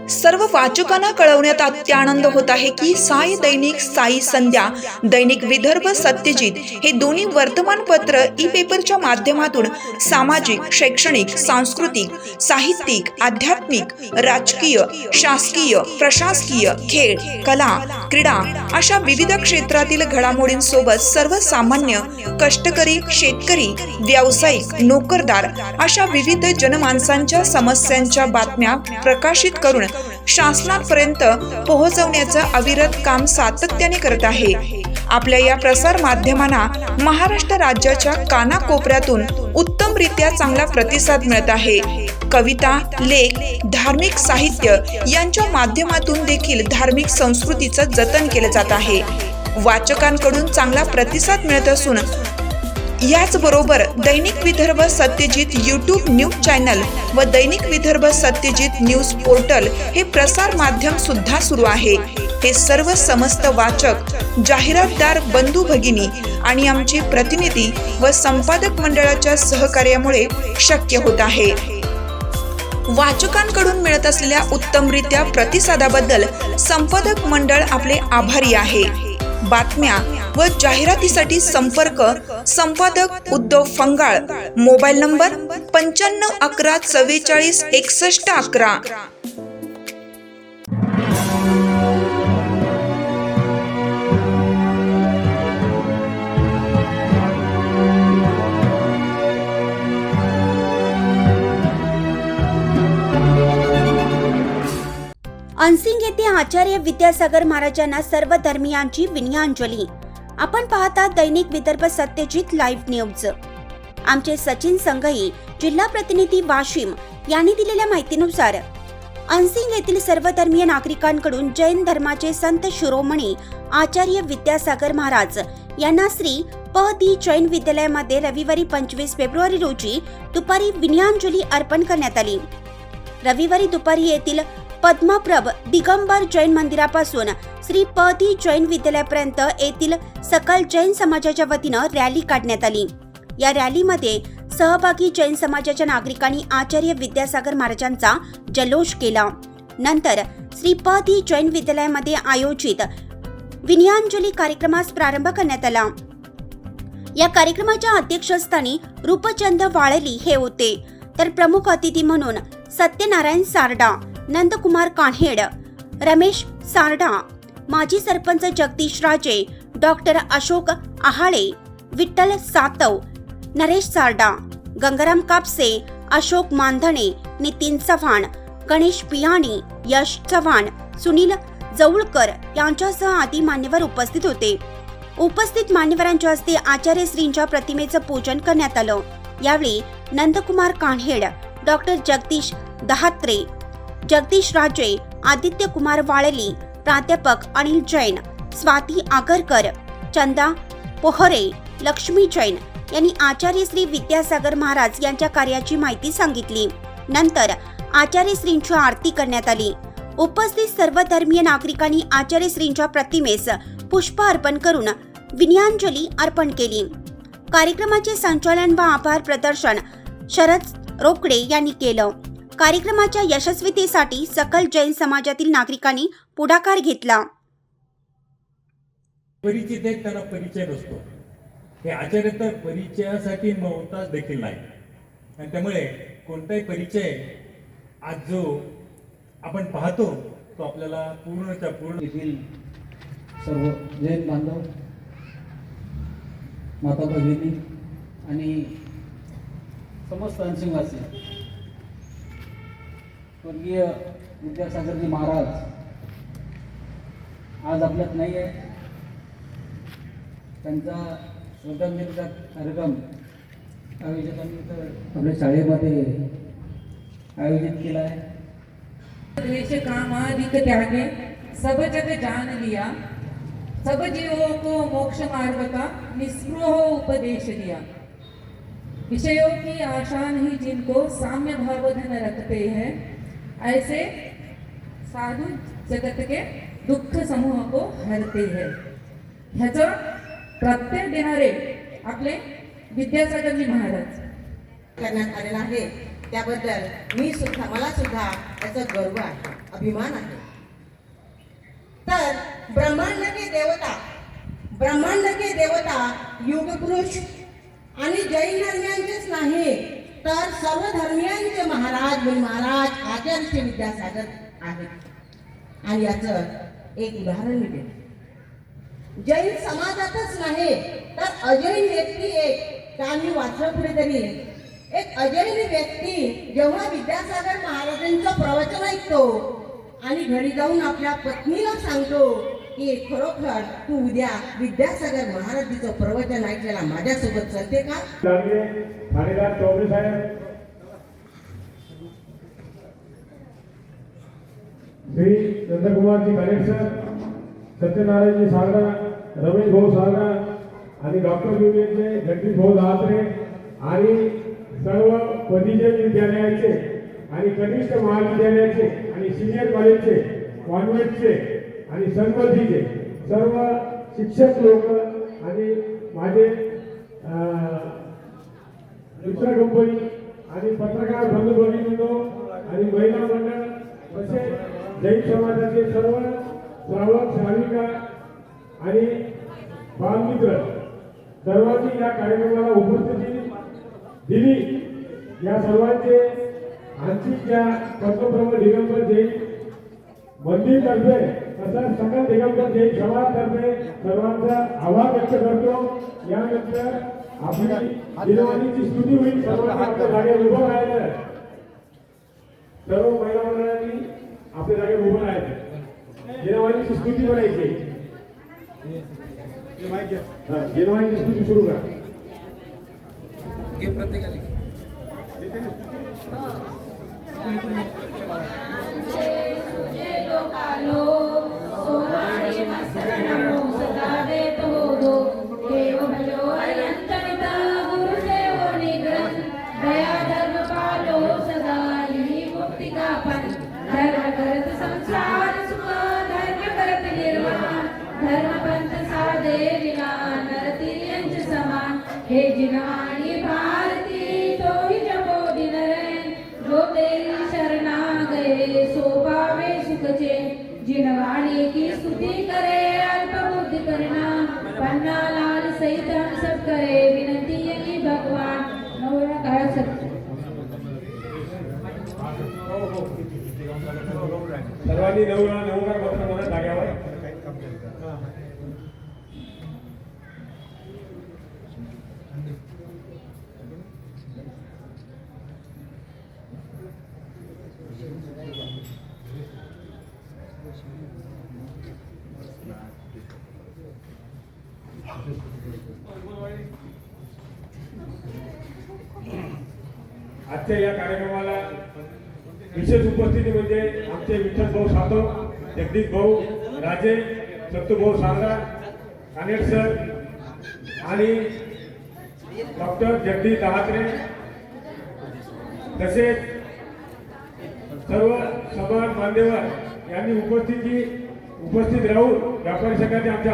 सर्व वाचकांना कळवण्यात अत्यानंद होत आहे की साई दैनिक, साई संध्या, दैनिक विदर्भ सत्यजित हे दोन्ही वर्तमानपत्र ई पेपरच्या माध्यमातून सामाजिक, शैक्षणिक, सांस्कृतिक, साहित्यिक, आध्यात्मिक, राजकीय, शासकीय, प्रशासकीय, खेळ, कला, क्रीडा अशा विविध क्षेत्रातील घडामोडींसोबत सर्वसामान्य, कष्टकरी, शेतकरी, व्यावसायिक, नोकरदार अशा विविध जनमानसांच्या समस्यांच्या बातम्या प्रकाशित करून शासनापर्यंत पोहोचवण्याचं अविरत काम सातत्याने करत आहे। आपल्या या प्रसार माध्यमांना महाराष्ट्र राज्याच्या कानाकोपऱ्यातून उत्तमरित्या चांगला प्रतिसाद मिळत आहे। कविता, लेख, धार्मिक साहित्य यांच्या माध्यमातून देखील धार्मिक संस्कृतीचं जतन केलं जात आहे। वाचकांकडून चांगला प्रतिसाद मिळत असून याचबरोबर दैनिक Vidarbha Satyajit YouTube news channel व दैनिक विदर्भ सत्यजित न्यूज पोर्टल हे प्रसार माध्यम सुद्धा सुरू आहे। हे सर्व समस्त वाचक, जाहिरातदार बंधू भगिनी आणि आमचे प्रतिनिधी व संपादक मंडळाच्या सहकार्यामुळे शक्य होत आहे। वाचकांकडून मिळत असलेल्या उत्तमरित्या प्रतिसादाबद्दल संपादक मंडळ आपले आभारी आहे। बातम्या व जाहिरातीसाठी संपर्क संपादक Uddhav Phangal, mobile number 95 11 44 61 11। Unseen येथे आचार्य विद्यासागर महाराजांना सर्व धर्मियांची विनयाञ्जली। आपण पाहता दैनिक विदर्भ सत्यजित लाईव्ह न्यूज। आमचे सचिन संघई, जिल्हा प्रतिनिधी वाशिम यांनी दिलेल्या माहितीनुसार अनसिंग येथील सर्व धर्मीय नागरिकांकडून जैन धर्माचे संत शिरोमणी आचार्य विद्यासागर महाराज यांना श्री प दी जैन विद्यालयामध्ये रविवारी 25 फेब्रुवारी रोजी दुपारी विनयाञ्जली अर्पण करण्यात आली। रविवारी दुपारी येथील पद्मप्रभ दिगंबर जैन मंदिरापासून श्री प दी जैन विद्यालयापर्यंत येथील सकल जैन समाजाच्या वतीनं रॅली काढण्यात आली। या रॅलीमध्ये सहभागी जैन समाजाच्या नागरिकांनी आचार्य विद्यासागर महाराजांचा जल्लोष केला। नंतर श्री प दी जैन विद्यालयामध्ये आयोजित विनयाञ्जली कार्यक्रमास प्रारंभ करण्यात आला। या कार्यक्रमाच्या अध्यक्षस्थानी रूपचंद वाळली हे होते, तर प्रमुख अतिथी म्हणून सत्यनारायण सारडा, नंदकुमार कान्हेड, रमेश सारडा, माजी सरपंच जगदीश राजे, डॉक्टर अशोक आहाळे, विठ्ठल सातव, नरेश सारडा, गंगाराम कापसे, अशोक मानधने, नितीन चव्हाण, गणेश पियाणी, यश चव्हाण, सुनील जवळकर यांच्यासह आदी मान्यवर उपस्थित होते। उपस्थित मान्यवरांच्या हस्ते आचार्यश्रींच्या प्रतिमेचं पूजन करण्यात आलं। यावेळी नंदकुमार कान्हेड, डॉक्टर जगदीश दहात्रे, जगदीश राजे, आदित्य कुमार वाळली, प्राध्यापक अनिल जैन, स्वाती आगरकर, चंदा पोहरे, लक्ष्मी जैन यांनी आचार्यश्री विद्यासागर महाराज यांच्या कार्याची माहिती सांगितली। नंतर आचार्यश्रींची आरती करण्यात आली। उपस्थित सर्व धर्मीय नागरिकांनी आचार्यश्रींच्या प्रतिमेस पुष्प अर्पण करून विनयाञ्जली अर्पण केली। कार्यक्रमाचे संचालन व आभार प्रदर्शन शरद रोकडे यांनी केलं। कार्यक्रमाच्या यशस्वीतेसाठी सकल जैन समाजातील नागरिकांनी पुढाकार घेतला। परिचित आहेत त्यांना परिचय नसतो, हे आचार्य तर परिचयासाठी मोहताज देखील नाही, आणि त्यामुळे कोणताही परिचय आज जो आपण पाहतो तो आपल्याला पूर्णच्या पूर्ण येथील सर्व जैन बांधव, माता भगिनी आणि समस्त अनसिंगवासी, स्वर्गीय विद्यासागरजी महाराज आज आपल्यात नाही आहे। त्यांचा श्रद्धांजलीचा कार्यक्रम आयोजकांनी तर आपल्या शाळेमध्ये आयोजित केला आहे। द्वेष कामादिक त्यागे सब जग जान लिया, सब जीवों को मोक्ष मार्ग का निस्पृह उपदेश दिया। विषयों की आशा नहीं जिनको साम्य भाव धन रखते हैं, ऐसे साधु जगत के दुःख समूह को हरते हैं। ह्याचा प्रत्यय देणारे आपले विद्यासागरजी महाराज करण्यात आलेला आहे, त्याबद्दल मला सुद्धा याचा गर्व आहे। अभिमान आहे. तर ब्रह्मांड के देवता युग पुरुष आणि जैन धर्मियांचेच नाही तर सर्व धर्मियांचे महाराज आचार्य विद्यासागर आहेत. आणि याचं एक उदाहरण मी देते. जैन समाजातच नाही तर अजैन व्यक्ती एक मी वाचलं कुठेतरी, एक अजैन व्यक्ती जेव्हा विद्यासागर महाराजांचं प्रवचन ऐकतो आणि घरी जाऊन आपल्या पत्नीला सांगतो की खरोखर तू उद्या विद्यासागर महाराजांचं प्रवचन ऐकायला माझ्यासोबत चलते का? ठाणेदार चौधरी साहेब, श्री नंदकुमारजी गाडेकर सर, सत्यनारायणजी सारडा, रमेश भाऊ सारडा आणि डॉक्टर युनियनचे जगदीश भाऊ दहात्रे आणि सर्व पदवीचे विद्यालयाचे आणि कनिष्ठ महाविद्यालयाचे आणि सिनियर कॉलेजचे, कॉन्व्हेंटचे आणि संवर्धीचे सर्व शिक्षक लोक आणि माझे मित्र कंपनी आणि पत्रकार बंधू भगिनींनो आणि महिला मंडळ तसेच जैन समाजाचे सर्व श्रावक श्राविका आणि बालमित्र सर्वांनी या कार्यक्रमाला उपस्थिती दिली. या सर्वांचे आमची ज्या पद्मप्रभू दिगंबर जैन मंदिरतर्फे तसंच सकल दिगंबर जैन समाजातर्फे सर्वांचा आभार व्यक्त करतो. यानंतर आपली दिनवाणीची स्तुती होईल. सर्वांनी आपल्या जागेवर उभं राहायचं. सर्व महिला मंडळांनी आपल्या जागेवर उभं राहायचं. दिनवाणीची स्तुती करायची. दिनवाणीची स्तुती सुरू करा. हे जिनानी भारती तो ही जपो दिन रे जो तेरी शरणा गए सो पावे सुखचे जिनवाणी की स्तुति करे अल्प बुद्धि करना पन्ना लाल सहित हम सब करे विनती यही भगवान नवरा काय सकते. सर्वांनी नवकार पत्र म्हणा जाग्यावर. आजच्या या कार्यक्रमाला विशेष उपस्थिती म्हणजे आमचे विठ्ठल भाऊ सातव, जगदीश भाऊ राजे, सत्तू भाऊ सारडा, कानेट सर आणि डॉक्टर जगदीश दहात्रे तसेच सर्व समाज मान्यवर यांनी उपस्थित राहून व्यापारी संघाचे आमचे